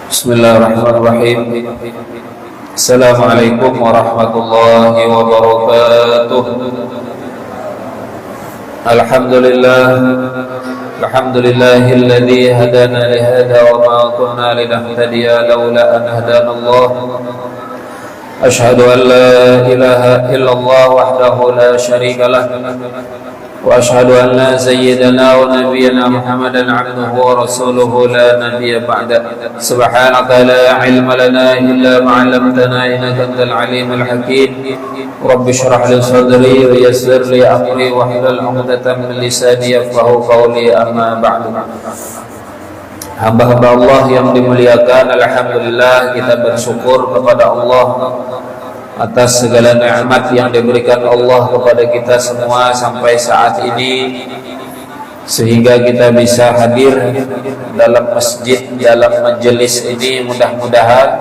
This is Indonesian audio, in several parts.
Bismillahirrahmanirrahim. Assalamualaikum warahmatullahi wabarakatuh. Alhamdulillahilladzi hadana lihada wa ma kunna linahtadiya laula an hadana Allah. Asyhadu an la ilaha illallah wahdahu la syarika lah wa asyhadu anna sayyidana wa nabiyyana Muhammadan abduhu wa rasuluhu la nabiyya ba'da. Subhanaka la ilma lana illa ma 'allamtana innaka antal alimul hakim. Rabbi shrah li sadri wa yassir li amri wahlul 'uqdatam min lisani yafqahu qawli, amma ba'du. Hamba-hamba Allah yang dimuliakan, alhamdulillah kita bersyukur kepada Allah atas segala nikmat yang diberikan Allah kepada kita semua sampai saat ini, sehingga kita bisa hadir dalam masjid, dalam majelis ini. Mudah-mudahan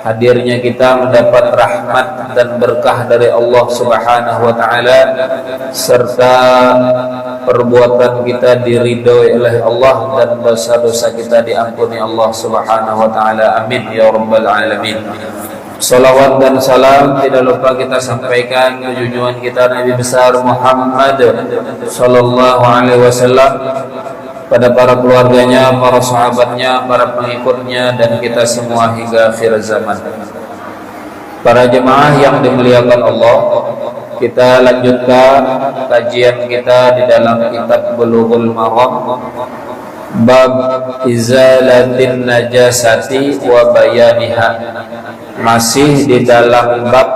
hadirnya kita mendapat rahmat dan berkah dari Allah Subhanahu wa taala, serta perbuatan kita diridhoi oleh Allah dan dosa-dosa kita diampuni Allah Subhanahu wa taala. Amin ya rabbal alamin. Salawat dan salam tidak lupa kita sampaikan ke junjungan kita Nabi besar Muhammad sallallahu alaihi wasallam, pada para keluarganya, para sahabatnya, para pengikutnya, dan kita semua hingga akhir zaman. Para jemaah yang dimuliakan Allah, kita lanjutkan kajian kita di dalam kitab Bulughul Maram, bab izalatin najasati wa bayaniha. Masih di dalam bab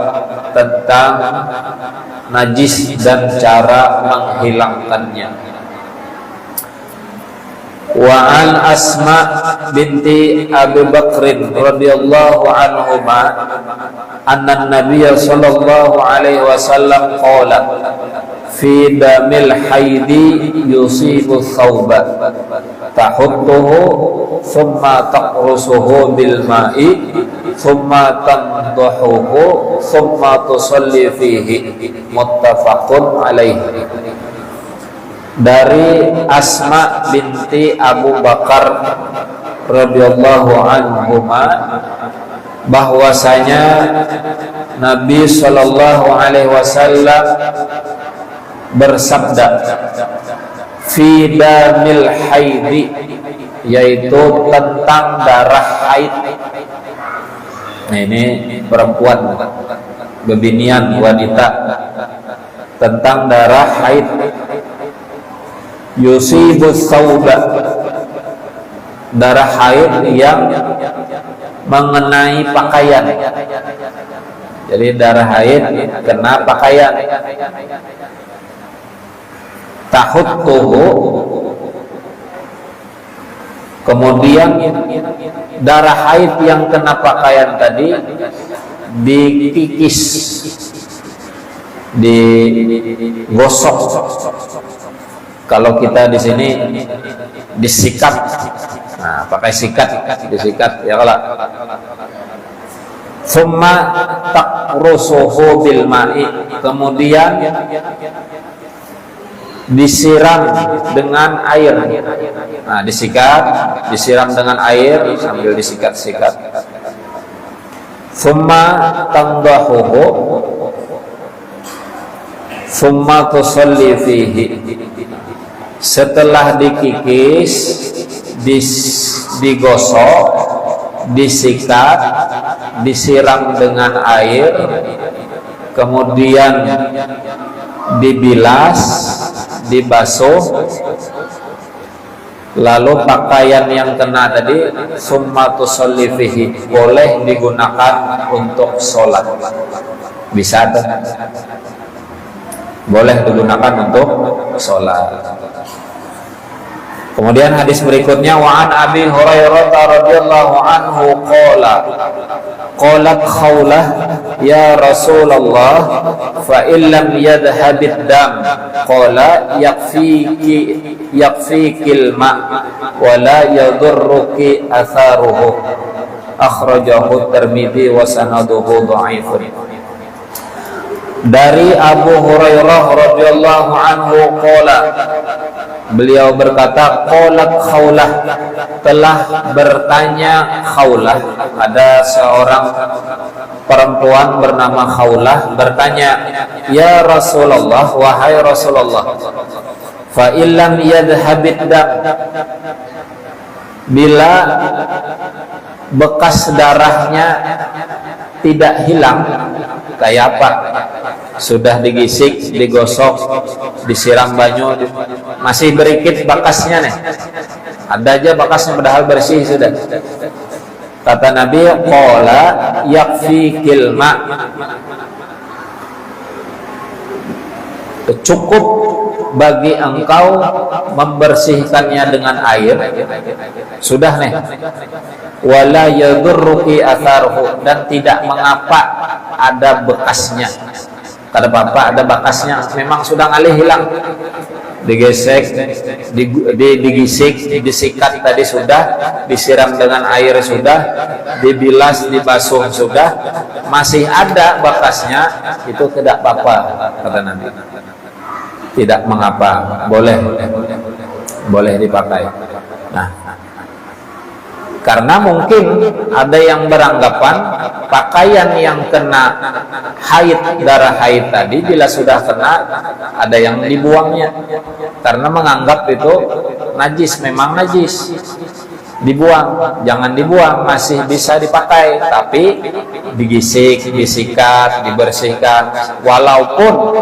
tentang najis dan cara menghilangkannya. Wa an Asma binti Abu Bakrin radhiyallahu anhuma anna Nabiy sallallahu alaihi wasallam qala fi damil haidi yusibu thawba tahuttuhu thumma taqrusuhu bil ma'i thumma tandahuhu thumma tusalli fihi, muttafaqun alaihi. Dari Asma binti Abu Bakar radhiyallahu anhuma bahwasanya Nabi sallallahu alaihi wasallam bersabda fi damil haidi, yaitu tentang darah haid. Nah, ini perempuan, bebinian, wanita, tentang darah haid. Yusibus thawba, darah haid yang mengenai pakaian. Jadi darah haid kena pakaian. Tahuttuhu, kemudian darah haid yang kena pakaian tadi dikikis, digosok. Kalau kita di sini disikat, nah pakai sikat, disikat ya kalau. Summa taqrusuhu bil ma'i, kemudian disiram dengan air. Nah, disikat, disiram dengan air sambil disikat-sikat. Summa tandahuhu, summa tusalli fihi. Setelah dikikis, digosok, disikat, disiram dengan air, kemudian dibilas, dibasuh, lalu pakaian yang kena tadi summa tusalli fihi, boleh digunakan untuk sholat. Bisa tuh, boleh digunakan untuk sholat. Kemudian hadis berikutnya, wa an Abi Hurairah radhiyallahu anhu qala qalat Khawlah ya Rasulullah fa illam yadhhabid dam qala yakfikil ma wa la yadurruki atharuhu, akhrajahu Tirmidzi wa sanaduhu dhaifun. Dari Abu Hurairah radhiyallahu anhu qala, Beliau berkata, qalat Khawlah, telah bertanya Khawlah. Ada seorang perempuan bernama Khawlah bertanya, ya Rasulullah, wahai Rasulullah, fa illam yadhhabid dam, bila bekas darahnya tidak hilang, kayak apa? Sudah digisik, digosok, disiram banyu, masih berikit bekasnya nih. Ada aja bekasnya padahal bersih sudah. Kata Nabi, qala yakfikil ma, cukup bagi engkau membersihkannya dengan air, sudah nih. Wala yadurruki atharuhu, dan tidak mengapa ada bekasnya. Kada apa-apa ada bekasnya, memang sudah ngalih hilang. Digesek, digisik, disikat tadi sudah, disiram dengan air sudah, dibilas, dibasuh sudah, masih ada bekasnya, itu tidak apa-apa, kata Nabi. Tidak mengapa, boleh dipakai. Nah, karena mungkin ada yang beranggapan pakaian yang kena haid, darah haid tadi, bila sudah kena ada yang dibuangnya, karena menganggap itu najis. Memang najis, dibuang. Jangan dibuang, masih bisa dipakai, tapi digisik, disikat, dibersihkan, walaupun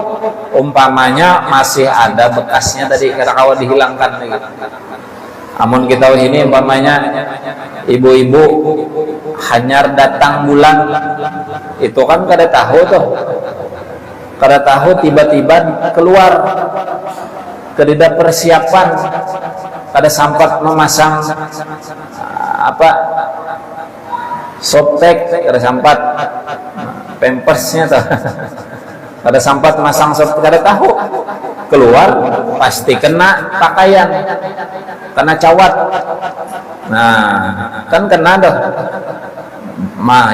umpamanya masih ada bekasnya tadi, kata dihilangkan gitu. Amun kita ini umpamanya ibu-ibu hanyar datang bulan, itu kan kada tahu tuh, kada tahu tiba-tiba keluar, kada persiapan, kada sempat memasang softtek, kada sempat pampersnya tuh, kada sempat masang softtek, kada tahu, keluar pasti kena pakaian, kena cawat. Nah, kan kena dah.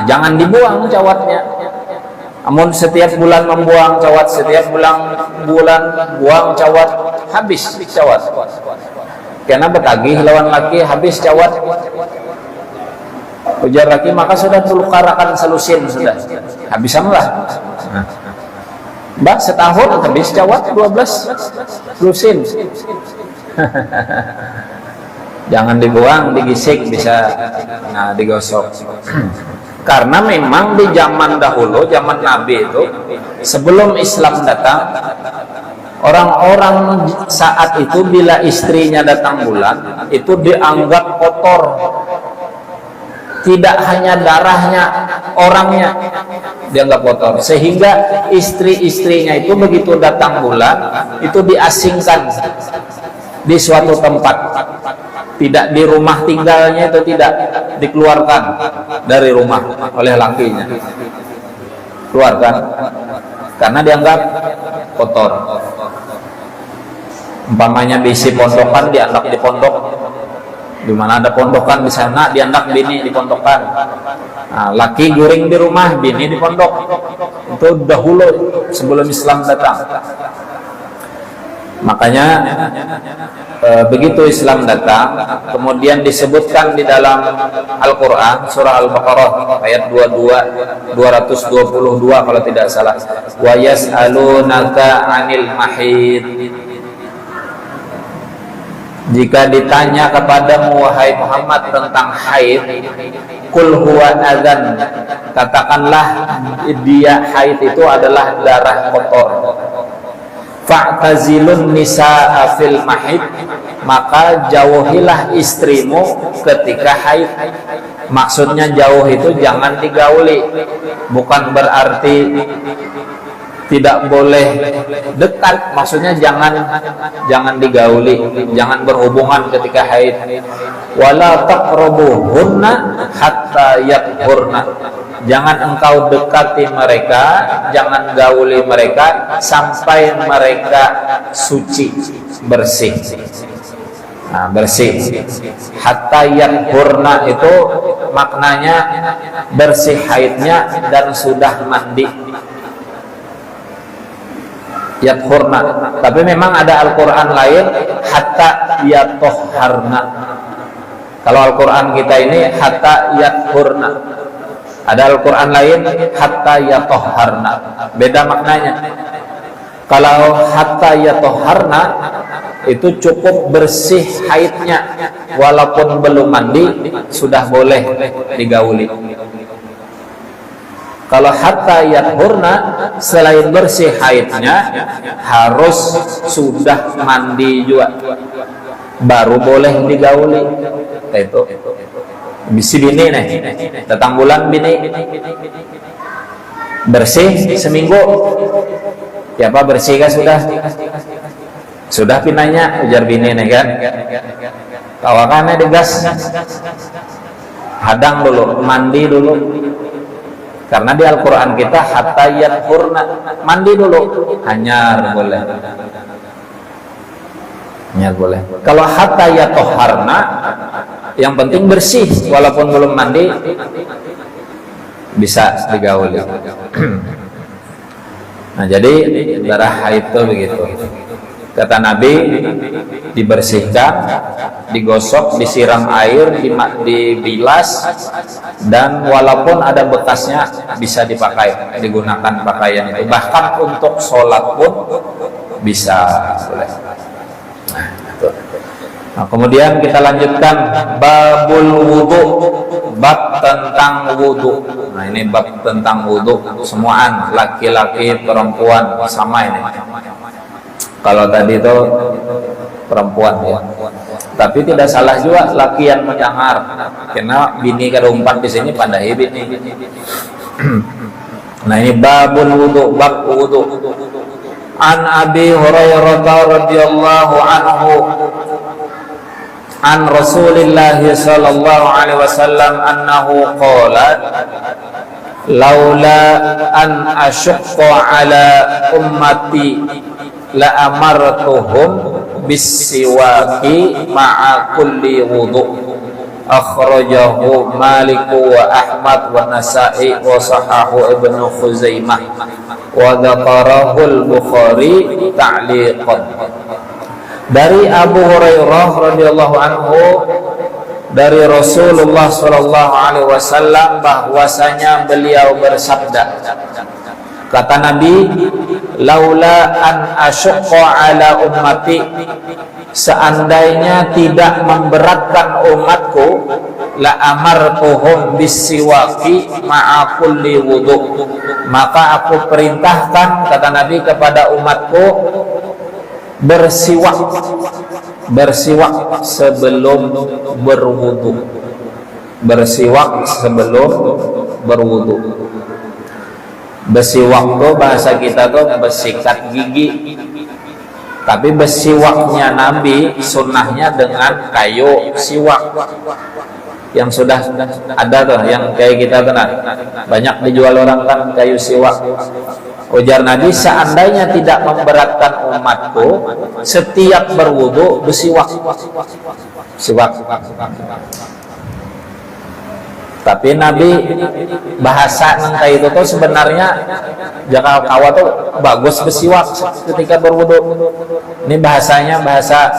Jangan dibuang cawatnya. Amun setiap bulan membuang cawat, setiap bulan buang cawat, habis cawat. Karena betagih lawan laki, habis cawat. Ujar laki, maka sudah tulukarakan selusin sudah. Habisanlah. Mbak setahun habis cawat 12 lusin. Jangan dibuang, digisik, bisa digosok. Karena memang di zaman dahulu, zaman Nabi itu, sebelum Islam datang, orang-orang saat itu bila istrinya datang bulan, itu dianggap kotor. Tidak hanya darahnya, orangnya dianggap kotor. Sehingga istri-istrinya itu begitu datang bulan, itu diasingkan di suatu tempat. Tidak di rumah tinggalnya, itu tidak dikeluarkan dari rumah oleh lakinya. Keluarkan, karena dianggap kotor. Umpamanya bisi pondokan, dianak di pondok, di mana ada pondokan di sana, dianak bini di pondokan. Nah, laki guring di rumah, bini di pondok. Itu dahulu sebelum Islam datang. Makanya begitu Islam datang, kemudian disebutkan di dalam Al-Quran, surah Al-Baqarah ayat 222 kalau tidak salah, wa yas'alunaka 'anil mahid. Jika ditanya kepadamu wahai Muhammad tentang haid, kul huwa adzan, katakanlah dia haid itu adalah darah kotor. Fa'tazilun nisaa fil mahid, maka jauhilah istrimu ketika haid. Maksudnya jauh itu jangan digauli, bukan berarti tidak boleh dekat, maksudnya jangan digauli, jangan berhubungan ketika haid. Wala taqrabuhunna hatta yathurna, jangan engkau dekati mereka, jangan gauli mereka sampai mereka suci, bersih. Nah, bersih. Hatta yathurna itu maknanya bersih haidnya dan sudah mandi. yathurna. Tapi memang ada Al-Quran lain hatta yatoharna. Kalau Al-Quran kita ini hatta yathurna. Ada Al-Quran lain hatta yatoharna. Beda maknanya. Kalau hatta yatoharna itu cukup bersih haidnya, walaupun belum mandi sudah boleh digauli. Kalau hatta yathurna, selain bersih haidnya harus sudah mandi juga, baru boleh digauli. Itu bisi bini nih, datang bulan bini bersih seminggu, ya apa bersih kan sudah pinanya ujar bini nih kan, kawakannya digas, hadang dulu, mandi dulu. Karena di Al-Quran kita hatta yathurna, mandi dulu, hanyar boleh. Hanyar boleh. Kalau hatta yatoharna, yang penting bersih, walaupun belum mandi bisa digauli. Nah, jadi darah haid itu begitu. Kata Nabi, dibersihkan, digosok, disiram air, dibilas, dan walaupun ada bekasnya bisa dipakai, digunakan pakaian itu. Bahkan untuk sholat pun bisa. Nah, kemudian kita lanjutkan babul wudu, bab tentang wudu. Nah, ini bab tentang wudu, semuaan laki-laki perempuan sama ini. Kalau tadi itu perempuan ya, tapi tidak salah juga laki yang menyangar, karena bini kada umpan di sini pandai bini. Nah, ini babul wudu, bab wudu. An Abi Hurairah radhiyallahu anhu an Rasulillah sallallahu alaihi wasallam annahu qala laula an asyqa ala ummati la amartuhum bis-siwaki ma'a kulli wudu. Akhrajahu Malik wa Ahmad wa Nasa'i wa sahahu Ibnu Khuzaimah wa dzakarahu al-Bukhari ta'liqan. Dari Abu Hurairah radhiyallahu anhu, dari Rasulullah sallallahu alaihi wasallam bahwasanya beliau bersabda, kata Nabi, laula an asyqa ala ummati, seandainya tidak memberatkan umatku, la amartuhum bisiwaki ma'a kulli wudu, maka aku perintahkan, kata Nabi, kepada umatku bersiwak sebelum berwudu, bersiwak sebelum berwudu. Bersiwak itu bahasa kita tuh bersikat gigi, tapi bersiwaknya Nabi sunnahnya dengan kayu siwak yang sudah ada tuh, yang kayak kita tuh banyak dijual orang kan kayu siwak. Ujar Nabi, seandainya tidak memberatkan umatku, setiap berwudu bersiwak. Siwak. Tapi Nabi bahasa nengka itu tuh sebenarnya jaka kawa tuh bagus bersiwak ketika berwudu. Ini bahasanya bahasa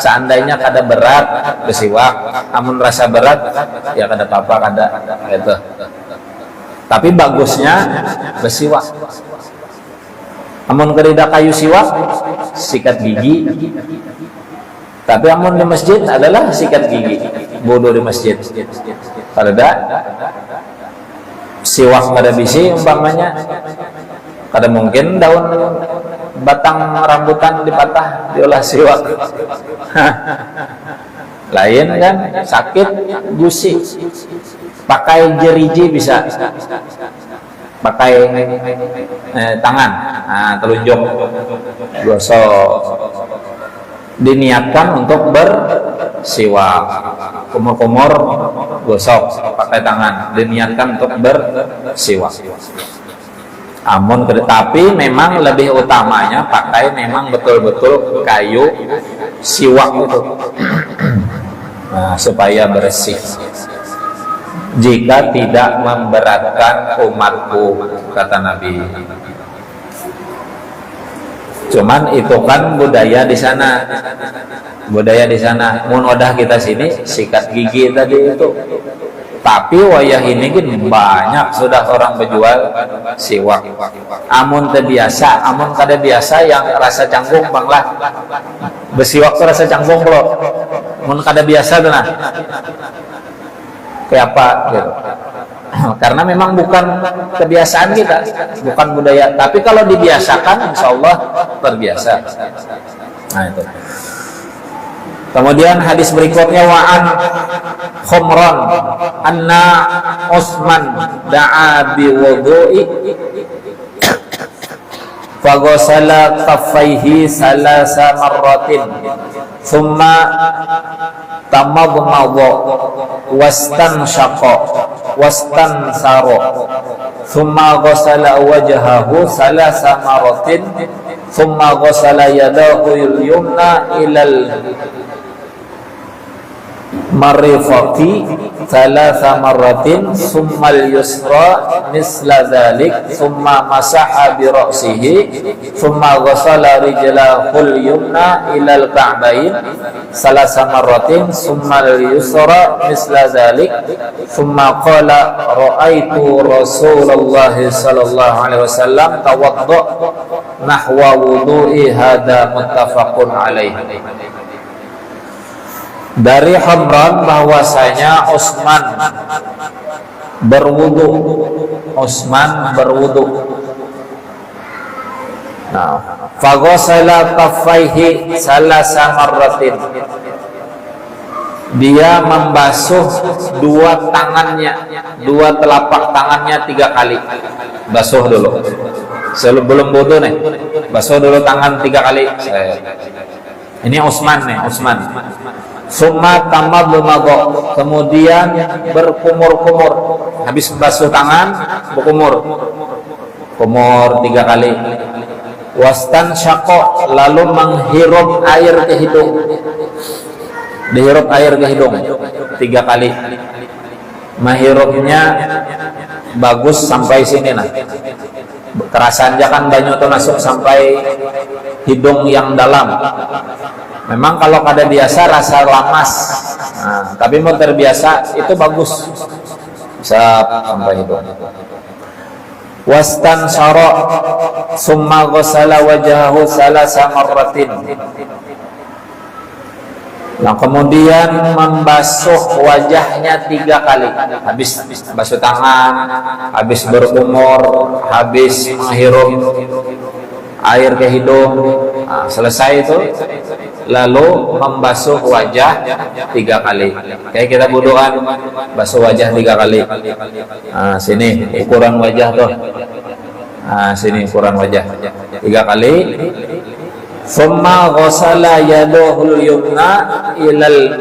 seandainya kada berat bersiwak, amun rasa berat ya kada apa-apa kada gitu. Tapi bagusnya bersiwak. Amun kerida kayu siwak sikat gigi. Tapi amun di masjid adalah sikat gigi, wudu di masjid. Kada siwak kada bisi umpamanya, kada mungkin daun batang rambutan dipatah diolah siwak. Lain kan sakit gusi, pakai jeriji bisa, pakai tangan, nah, telunjuk gosok, diniatkan untuk bersiwak. Kumur-kumur gosok pakai tangan, diniatkan untuk bersiwak. Amun tapi memang lebih utamanya pakai memang betul-betul kayu siwak itu. Nah, supaya bersih. Jika tidak memberatkan umatku, kata Nabi. Cuman itu kan budaya di sana. Budaya di sana. Mun wadah kita sini sikat gigi tadi itu. Tapi wayah ini kan banyak sudah orang berjual siwak. Amun terbiasa, amun kada biasa yang rasa canggung banglah. Bersiwak tuh rasa canggung loh. Mun kada biasa tuh nah. Kayak apa gitu. Karena memang bukan kebiasaan kita, bukan budaya. Tapi kalau dibiasakan, insya Allah terbiasa. Nah itu. Kemudian hadis berikutnya wa'an Khumran anna Utsman da'a bi wudu'i faghasala kaffaihi salasa marratin thumma tamadmada wastanshaqa wastansara thumma ghasala wajhahu salasa marratin thumma ghasala yadahu al-yumna ilal marifati thalatha marratin summal yusra misla dhalik summa masaha bi ra'sihi summa ghasala rijlahul yumna ilal ka'bain thalatha marratin summal yusra misla dhalik summa qala ra'aitu Rasulullah sallallahu alaihi wasallam tawadda nahwa wudu'i hadha muttafaqun alaihi. Dari Humran bahwasanya Utsman berwudu. Utsman berwudu. Nah, faghasala kaffaihi salasa marratin. Dia membasuh dua tangannya, dua telapak tangannya 3 kali. Basuh dulu. Sebelum wudu nih, basuh dulu tangan 3 kali. Ini Utsman nih, Utsman. Summa tamadmada, kemudian berkumur-kumur. Habis membasuh tangan, berkumur. Kumur 3 kali. Wastanshaqa, lalu menghirup air ke hidung. Dihirup air ke hidung 3 kali. Menghirupnya bagus sampai sini nah. Terasa aja kan banyak tuh masuk sampai hidung yang dalam. Memang kalau kada biasa rasa lamas, nah, tapi mau terbiasa itu bagus bisa sampai hidung. Wastansara summa ghasala wajhahu salasa marratin. Nah kemudian membasuh wajahnya 3 kali. Habis basuh tangan, habis berkumur, habis menghirup air ke hidung. Nah, selesai itu lalu membasuh wajah 3 kali. Kayak kita budukan basuh wajah 3 kali. Nah, sini ukuran wajah tuh. Nah, sini ukuran wajah 3 kali. Summa ghasala yadahul yumna ilal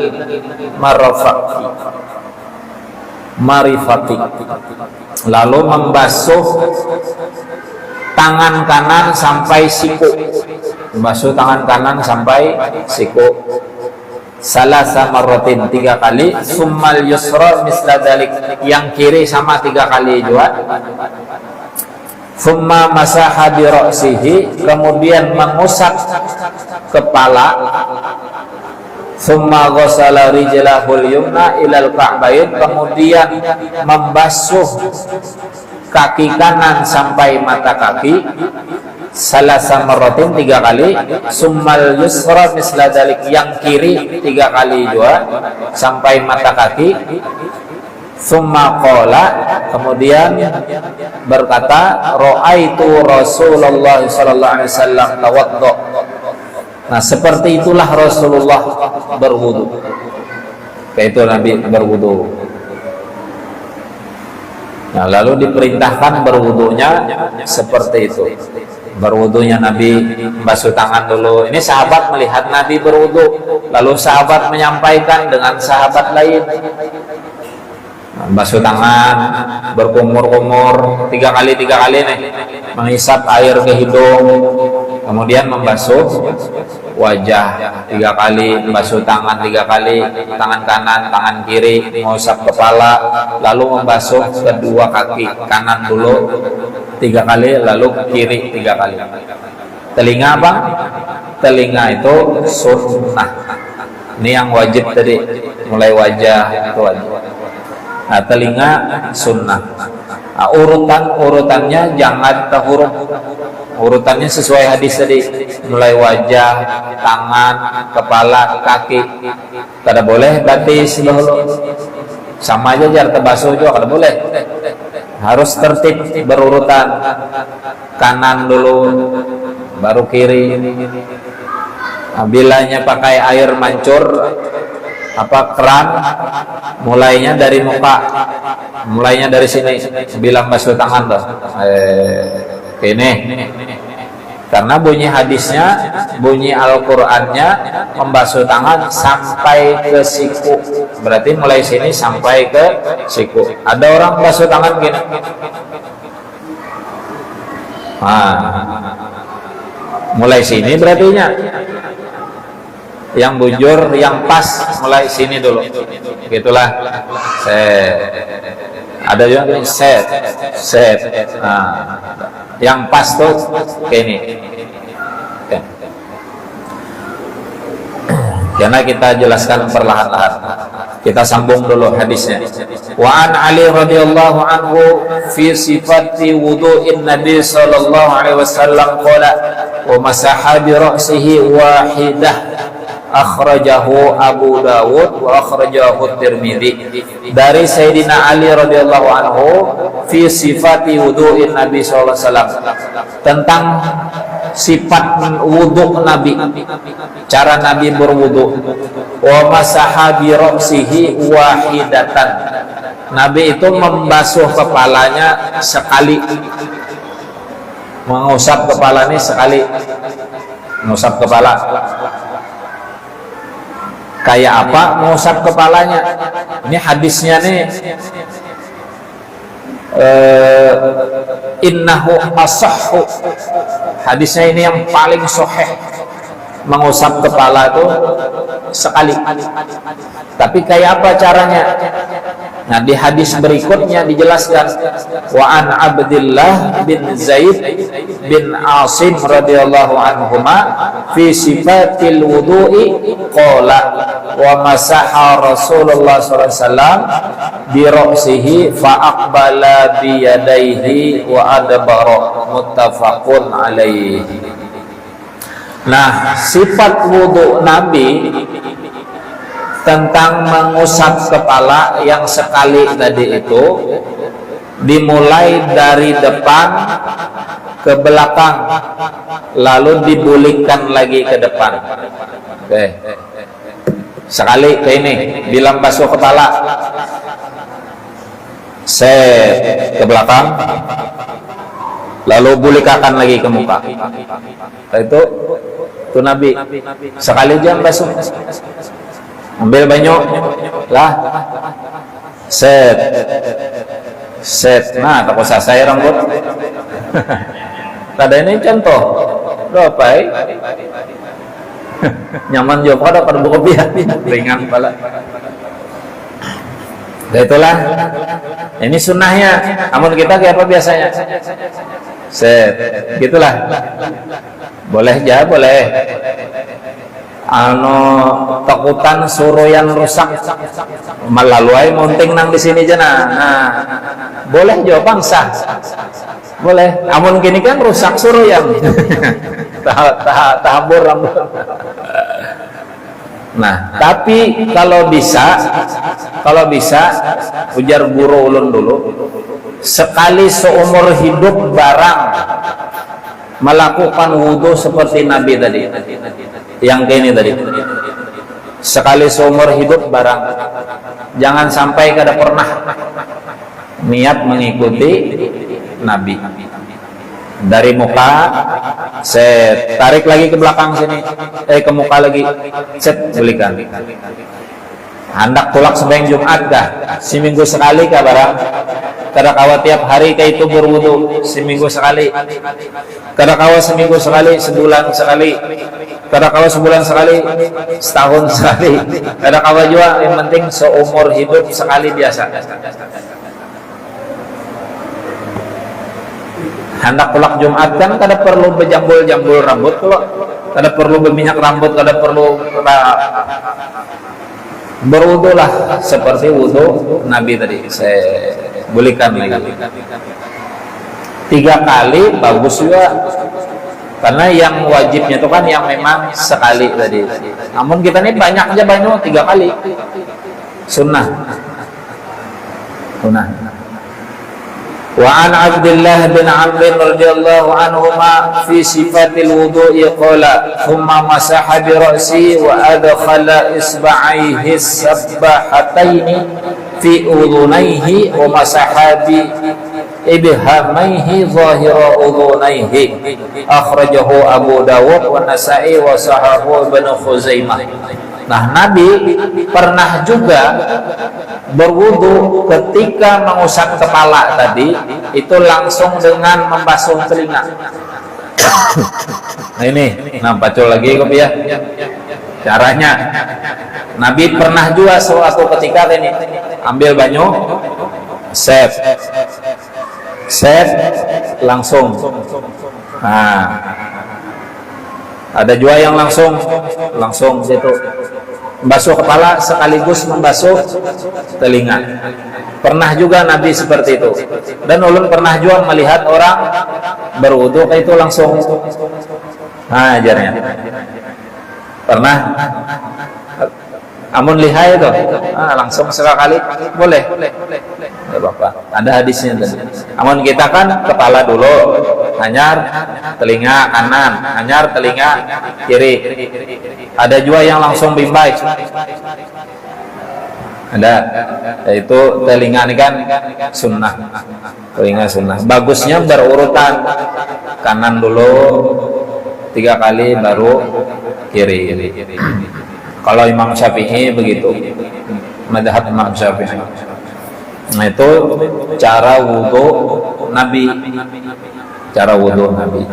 marifati. Lalu membasuh tangan kanan sampai siku. Membasuh tangan kanan sampai siku. Salasa marratin 3 kali. Summal yusra misla dalik, yang kiri sama 3 kali juga. Summa masaha bi ra'sihi, kemudian mengusap kepala. Summa ghasala rijlahul yumna ilal ka'bain, kemudian membasuh kaki kanan sampai mata kaki. Salasa marratin 3 kali. Summal yusra misla dalik, yang kiri 3 kali juga sampai mata kaki. Summa qala, kemudian berkata ra'aitu Rasulullah sallallahu alaihi wasallam tawadda. Nah seperti itulah Rasulullah berwudu. Kayak itu Nabi berwudu. Nah lalu diperintahkan berwudunya seperti itu. Berwudunya Nabi basuh tangan dulu. Ini sahabat melihat Nabi berwudu, lalu sahabat menyampaikan dengan sahabat lain. Basuh tangan, berkumur-kumur 3 kali nih, menghisap air ke hidung, kemudian membasuh wajah 3 kali, membasuh tangan 3 kali, tangan kanan, tangan kiri, mengusap kepala, lalu membasuh kedua kaki kanan dulu 3 kali, lalu kiri 3 kali. Telinga apa? Telinga itu sunnah. Ini yang wajib tadi, mulai wajah itu wajib. Nah, telinga sunnah. Nah, urutannya jangan terhuruf. Urutannya sesuai hadis tadi, mulai wajah, tangan, kepala, kaki. Kada boleh batis dulu. Sama aja jar terbasuh juga kada boleh. Harus tertib berurutan. Kanan dulu, baru kiri. Nah, bilanya pakai air mancur keran, mulainya dari muka, mulainya dari sini, bilang basuh tangan tuh. Ini karena bunyi hadisnya, bunyi Al-Qur'annya membasuh tangan sampai ke siku, berarti mulai sini sampai ke siku. Ada orang basuh tangan gini, mulai sini berarti nya yang bujur, yang pas mulai sini dulu, gitulah. Ada juga gini, set. Yang pas tuh kayak ini. Karena kita jelaskan perlahan-lahan. Kita sambung dulu hadisnya. Wa an Ali radhiyallahu anhu fi sifati wudu'in Nabi sallallahu alaihi wasallam qala wa masaha bi ra'sihi wahidah akhrajahu Abu Dawud wa akhrajahu Tirmidzi. Dari Sayyidina Ali radhiyallahu anhu fi sifati wudu'in Nabi sallallahu alaihi wasallam, tentang sifat wudu Nabi, cara Nabi berwudu. Wa masaha bi ra'sihi wahidatan, Nabi itu membasuh kepalanya sekali, mengusap kepalanya sekali, mengusap kepala. Kayak apa mengusap kepalanya? Ini hadisnya nih, innahu asahhu, hadisnya ini yang paling sahih, mengusap kepala itu sekali. Tapi kayak apa caranya? Nah, di hadis berikutnya dijelaskan, wa an Abdullah bin Zaid bin Asim radhiyallahu anhuma fi sifatil wudu'i qala wa masaha Rasulullah sallallahu alaihi wasallam bi ra'sihi fa aqbala bi yadayhi wa adbara, muttafaqun alaihi. Nah, sifat wudu Nabi tentang mengusap kepala yang sekali tadi itu dimulai dari depan ke belakang, lalu dibulingkan lagi ke depan. Oke. Sekali ke ini, bilang basuh kepala, set ke belakang, lalu bulikakan lagi ke muka. Itu Nabi sekali jam basuh. Ambil banyu lah, set. Nah, tak usah saya rambut. Tadi ini contoh berapa nyaman juga pada kopi ringan pala. Dan itulah ini sunnahnya. Namun kita kayak apa biasanya? Set, gitulah. Boleh aja, boleh. Takutan suruh yang rusak melalui munting nang di sini aja. Nah, boleh jawab sah, boleh. Amun gini kan rusak suruh yang tahambur rambut. Nah, tapi kalau bisa ujar guru ulun dulu, sekali seumur hidup barang melakukan wudhu seperti Nabi tadi, yang kayak ini tadi, sekali seumur hidup barang, jangan sampai kada pernah niat mengikuti Nabi. Dari muka, set, tarik lagi ke belakang sini, ke muka lagi, set, belikan. Hendak tulak sembahyang Jumat kah? Seminggu sekali kah barang? Kada kawa tiap hari kah itu berwudu? Seminggu sekali. Kada kawa seminggu sekali, sebulan sekali. Kada kawa sebulan sekali, setahun sekali. Kada kawa juga, yang penting seumur hidup sekali biasa. hendak pulang Jumat kan kada perlu berjambul-jambul rambut kalau kada perlu berminyak rambut, kada perlu berwudu lah seperti wudu Nabi tadi. Saya bolehkan lagi 3 kali bagus juga, karena yang wajibnya itu kan yang memang sekali tadi. Namun kita ini banyak aja 3 kali sunnah. Wa an Abdullah bin Amr radhiyallahu anhuma fi sifatil wudu'i qala thumma masaha bi ra'si wa adkhala isba'aihi sabbahataini fi udhunayhi wa masaha bi ibhamaihi zahira udhunayhi. Akhrajahu Abu Dawud wa Nasa'i wa sahahu Ibnu Khuzaimah. Nah, Nabi pernah juga berwudu ketika mengusap kepala tadi itu langsung dengan membasuh telinga. Nah ini, pacul lagi kopi ya. Caranya, Nabi pernah juga suatu ketika ini ambil banyu, set langsung. Nah, ada juga yang langsung situ membasuh kepala sekaligus membasuh telinga. Pernah juga Nabi seperti itu. Dan ulun pernah juga melihat orang berwudu kayak itu langsung ajarnya. Pernah amun lihai itu langsung sekali boleh. Ya Bapak, ada hadisnya tadi. Amun kita kan kepala dulu, hanyar telinga kanan, hanyar telinga kiri. Ada juga yang langsung bimbai. Ada, yaitu telinga ini kan sunnah. Telinga sunnah. Bagusnya berurutan, kanan dulu 3 kali baru kiri. Kalau Imam Syafi'i begitu, madhab Imam Syafi'i. Nah itu cara wudu Nabi.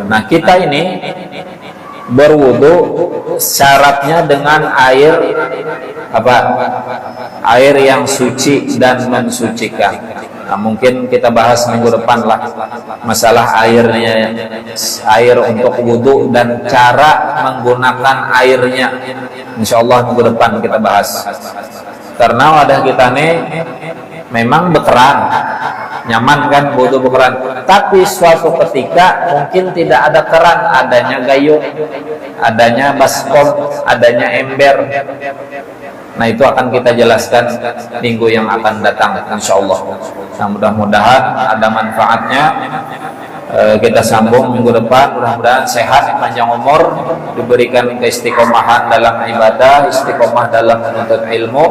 Nah kita ini berwudu syaratnya dengan air apa? Air yang suci dan mensucikan. Nah, mungkin kita bahas minggu depan lah masalah airnya, air untuk wudu dan cara menggunakan airnya. Insya Allah minggu depan kita bahas. Karena wadah kita nih memang bekeran, nyaman kan wudu bekeran. Tapi suatu ketika mungkin tidak ada keran, adanya gayung, adanya baskom, adanya ember. Nah itu akan kita jelaskan minggu yang akan datang insya Allah. Nah mudah-mudahan ada manfaatnya. Kita sambung minggu depan, mudah-mudahan sehat, panjang umur, diberikan keistiqomahan dalam ibadah, istiqomah dalam menuntut ilmu,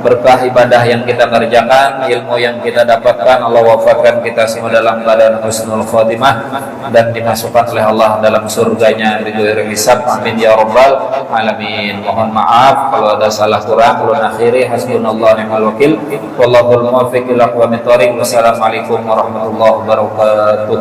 berkah ibadah yang kita kerjakan, ilmu yang kita dapatkan, Allah wafatkan kita semua dalam keadaan husnul khotimah dan dimasukkan oleh Allah dalam surganya bighairi hisab. Amin ya rabbal alamin. Mohon maaf kalau ada salah kurang. Ulun akhiri hasbunallahu ni'mal wakil. Wallahul muwaffiq ila aqwamit thoriq. Wassalamualaikum warahmatullahi wabarakatuh.